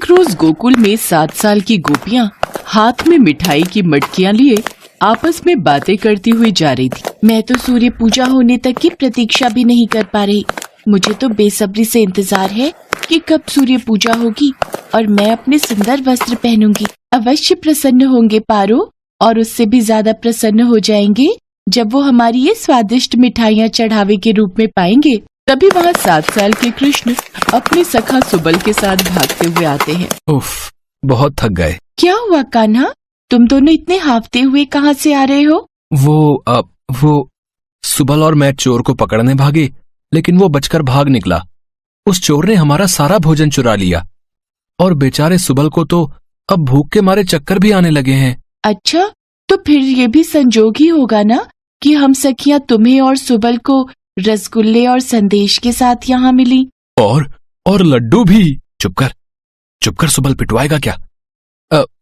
एक रोज गोकुल में 7 साल की गोपियां हाथ में मिठाई की मटकियां लिए आपस में बातें करती हुई जा रही थी। मैं तो सूर्य पूजा होने तक की प्रतीक्षा भी नहीं कर पा रही। मुझे तो बेसब्री से इंतजार है कि कब सूर्य पूजा होगी और मैं अपने सुंदर वस्त्र पहनूंगी। अवश्य प्रसन्न होंगे पारो, और उससे भी ज्यादा प्रसन्न हो जाएंगे जब वो हमारी ये स्वादिष्ट मिठाइयाँ चढ़ावे के रूप में पाएंगे। तभी वहाँ 7 साल के कृष्ण अपने सखा सुबल के साथ भागते हुए आते हैं। उफ, बहुत थक गए। क्या हुआ कान्हा, तुम दोनों इतने हांफते हुए कहाँ से आ रहे हो? वो सुबल और मैं चोर को पकड़ने भागे, लेकिन वो बचकर भाग निकला। उस चोर ने हमारा सारा भोजन चुरा लिया और बेचारे सुबल को तो अब भूख के मारे चक्कर भी आने लगे हैं। अच्छा, तो फिर ये भी संजोग ही होगा ना कि हम सखियां तुम्हें और सुबल को रसगुल्ले और संदेश के साथ यहाँ मिली। और लड्डू भी। चुप कर सुबल, पिटवाएगा क्या?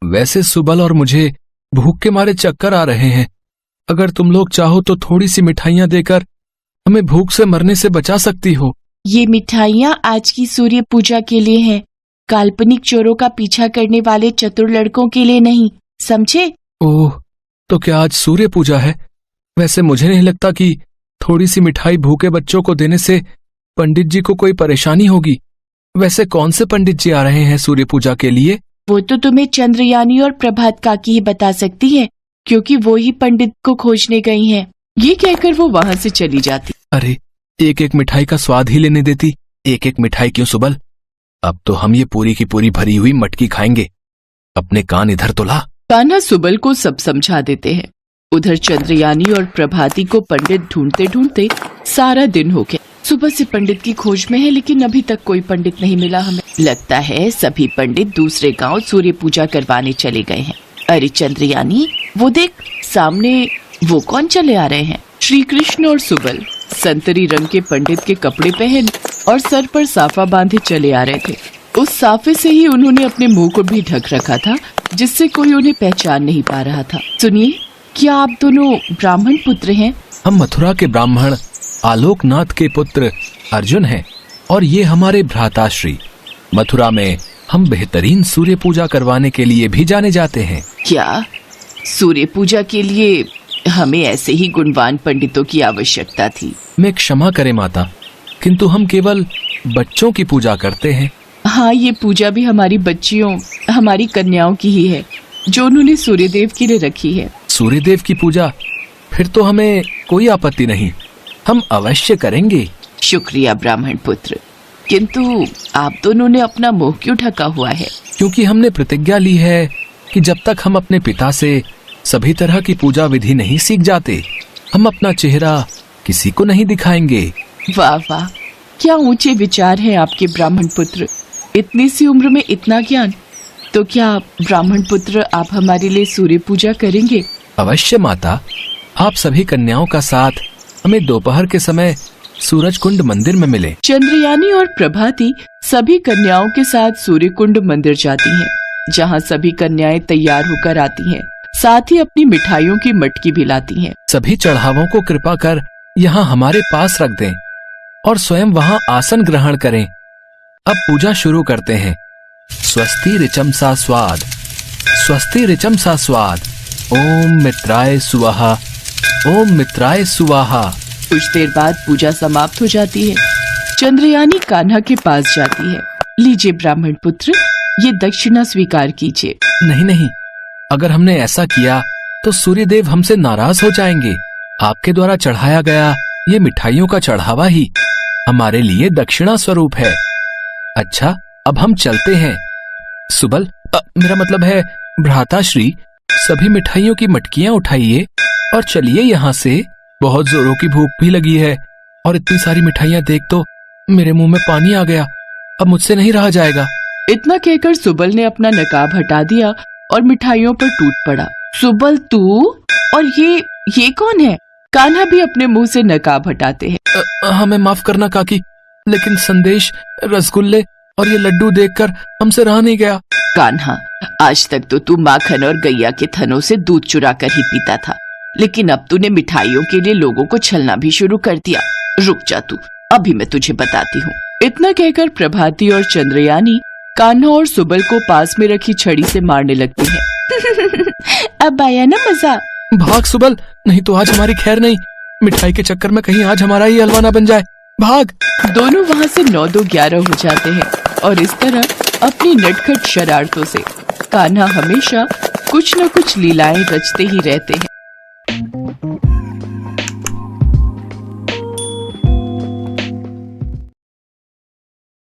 वैसे सुबल और मुझे भूख के मारे चक्कर आ रहे हैं। अगर तुम लोग चाहो तो थोड़ी सी मिठाइयाँ देकर हमें भूख से मरने से बचा सकती हो। ये मिठाइयाँ आज की सूर्य पूजा के लिए हैं, काल्पनिक चोरों का पीछा करने वाले चतुर लड़कों के लिए नहीं, समझे? ओह, तो क्या आज सूर्य पूजा है? वैसे मुझे नहीं लगता कि थोड़ी सी मिठाई भूखे बच्चों को देने से पंडित जी को कोई परेशानी होगी। वैसे कौन से पंडित जी आ रहे हैं सूर्य पूजा के लिए? वो तो तुम्हें चंद्रयानी और प्रभात काकी ही बता सकती है, क्योंकि वो ही पंडित को खोजने गई हैं। ये कहकर वो वहाँ से चली जाती। अरे, एक एक मिठाई का स्वाद ही लेने देती। एक एक मिठाई क्यों सुबल? अब तो हम ये पूरी की पूरी भरी हुई मटकी खाएंगे। अपने कान इधर तो ला। कान्हा सुबल को सब समझा देते हैं। उधर चंद्रयानी और प्रभाती को पंडित ढूंढते ढूंढते सारा दिन हो गया। सुबह से पंडित की खोज में है, लेकिन अभी तक कोई पंडित नहीं मिला हमें। लगता है सभी पंडित दूसरे गांव सूर्य पूजा करवाने चले गए हैं। अरे चंद्रयानी, वो देख, सामने वो कौन चले आ रहे हैं? श्री कृष्ण और सुबल संतरी रंग के पंडित के कपड़े पहन और सर पर साफा बांधे चले आ रहे थे। उस साफे से ही उन्होंने अपने मुंह को भी ढक रखा था, जिससे कोई उन्हें पहचान नहीं पा रहा था। सुनिए, क्या आप दोनों ब्राह्मण पुत्र हैं? हम मथुरा के ब्राह्मण आलोकनाथ के पुत्र अर्जुन हैं, और ये हमारे भ्राताश्री। मथुरा में हम बेहतरीन सूर्य पूजा करवाने के लिए भी जाने जाते हैं। क्या सूर्य पूजा के लिए हमें ऐसे ही गुणवान पंडितों की आवश्यकता थी? मैं क्षमा करे माता, किंतु हम केवल बच्चों की पूजा करते हैं। हाँ, ये पूजा भी हमारी बच्चियों, हमारी कन्याओं की ही है, जो उन्होंने सूर्यदेव के लिए रखी है। सूर्यदेव की पूजा? फिर तो हमें कोई आपत्ति नहीं, हम अवश्य करेंगे। शुक्रिया ब्राह्मण पुत्र, किंतु आप दोनों ने अपना मुंह क्यों ढका हुआ है? क्योंकि हमने प्रतिज्ञा ली है कि जब तक हम अपने पिता से सभी तरह की पूजा विधि नहीं सीख जाते, हम अपना चेहरा किसी को नहीं दिखाएंगे। वाह वाह, क्या ऊंचे विचार हैं आपके ब्राह्मण पुत्र। इतनी सी उम्र में इतना ज्ञान। तो क्या ब्राह्मण पुत्र आप हमारे लिए सूर्य पूजा करेंगे? अवश्य माता, आप सभी कन्याओं का साथ हमें दोपहर के समय सूरज कुंड मंदिर में मिले। चंद्रयानी और प्रभाती सभी कन्याओं के साथ सूर्य कुंड मंदिर जाती हैं, जहां सभी कन्याएं तैयार होकर आती हैं, साथ ही अपनी मिठाइयों की मटकी भी लाती हैं। सभी चढ़ावों को कृपा कर यहाँ हमारे पास रख दें और स्वयं वहाँ आसन ग्रहण करें। अब पूजा शुरू करते हैं। स्वस्ति ऋचम सा स्वाद, स्वस्ति ऋचम सा स्वाद। ओम मित्राय सुवाहा, ओम मित्राय सुवाहा। कुछ देर बाद पूजा समाप्त हो जाती है। चंद्रयानी कान्हा के पास जाती है। लीजिए ब्राह्मण पुत्र, ये दक्षिणा स्वीकार कीजिए। नहीं, अगर हमने ऐसा किया तो सूर्यदेव हमसे नाराज हो जाएंगे। आपके द्वारा चढ़ाया गया ये मिठाइयों का चढ़ावा ही हमारे लिए दक्षिणा स्वरूप है। अच्छा, अब हम चलते हैं। सुबल, मेरा मतलब है भ्राताश्री, सभी मिठाइयों की मटकियां उठाइए और चलिए यहाँ से। बहुत जोरों की भूख भी लगी है, और इतनी सारी मिठाइयां देख तो मेरे मुंह में पानी आ गया। अब मुझसे नहीं रहा जाएगा। इतना कहकर सुबल ने अपना नकाब हटा दिया और मिठाइयों पर टूट पड़ा। सुबल, तू? और ये कौन है? कान्हा भी अपने मुंह से नकाब हटाते हैं। हमें माफ करना काकी, लेकिन संदेश, रसगुल्ले और ये लड्डू देखकर हमसे रहा नहीं गया। कान्हा, आज तक तो तू माखन और गैया के थनों से दूध चुरा कर ही पीता था, लेकिन अब तूने मिठाइयों के लिए लोगों को छलना भी शुरू कर दिया। रुक जा तू, अभी मैं तुझे बताती हूँ। इतना कहकर प्रभाती और चंद्रयानी कान्हा और सुबल को पास में रखी छड़ी से मारने लगती है। अब आया ना मजा। भाग सुबल, नहीं तो आज हमारी खैर नहीं। मिठाई के चक्कर में कहीं आज हमारा ही हलवा ना बन जाए। भाग। दोनों वहाँ से 9-2-11 हो जाते हैं और इस तरह अपनी नटखट शरारतों से कान्हा हमेशा कुछ न कुछ लीलाएं रचते ही रहते हैं।